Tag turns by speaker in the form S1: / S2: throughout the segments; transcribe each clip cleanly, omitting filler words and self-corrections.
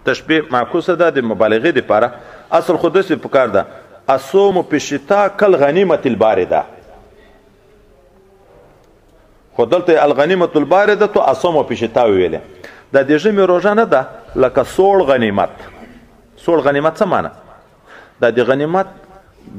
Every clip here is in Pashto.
S1: تشبیه معکوسه ده د مبالغې دپاره. اصل خو داسې پکار ده اصوم فی الشتاء کالغنیمة البارده، خو دلته الغنیمة البارده تو اصوم فی الشتاء ویلې. دا د ژمي روژه نه ده لکه سوړ غنیمت. سوړ غنیمت څه معنی؟ دا د غنیمت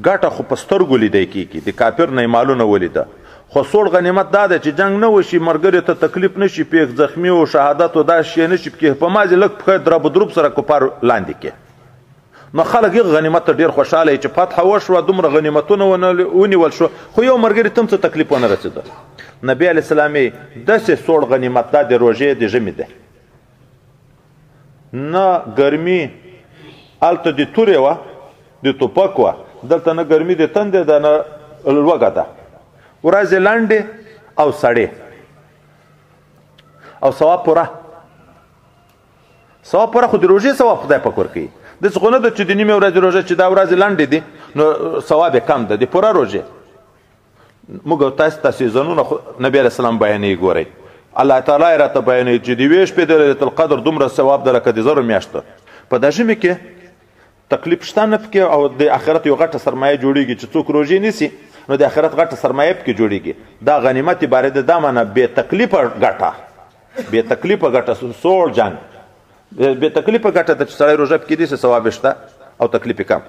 S1: ګټه خو په سترګو لیدی کېږي، د کافر نه یې مالونه ولیده. خو سوړ غنیمت دا ده چې جنګ نه وشي، ملګري ته تکلیف نه شي، پیښ زخمي و شهادت و دا شی نه شي پکې، په مازې لږ پښه درب دروب سره کفار لاندې کې. نو خلک یې غنیمت ته ډېر خوشحاله چې فتحه وشوه، دومره غنیمتونه ونیول شو، خو یو ملګري ته هم څه تکلیف ونه رسېده. نبي علیه السلام یې داسې سوړ غنیمت دا د روژې د ژمي دی. نه ګرمي هلته د تورې وه، د توپک وه، دلته نه ګرمي د تندې ده نه لوږه ده. ورځې لنډې او سړې او ثواب پوره. ثواب پوره، خو د روژې ثواب خدای پاک ورکوي. داسې خو نه ده چې د نیمې ورځې روژه چې دا ورځې لنډې دي نو ثواب یې کم ده. د پوره روژې موږ او تاسو ته سیزنونه نبي علیه السلام بیانوي. ګورئ الله تعالی یې راته بیانوي چې د یوې شپې د لیلة القدر دومره ثواب ده لکه د زرو میاشتو. په دا ژمي کې تکلیف شته نه پکې، او د آخرت یو غټه سرمایه جوړېږي چې څوک روژې نیسي نو د آخرت غټه سرمایه پکې جوړېږي. دا غنیمت عبارت ده، دا معنی بې تکلیفه ګټه، بې تکلیفه ګټه، سوړ جنګ بې تکلیفه ګټه ده چې سړی روژه پکې نیسي ثواب یې شته او تکلیف یې کم.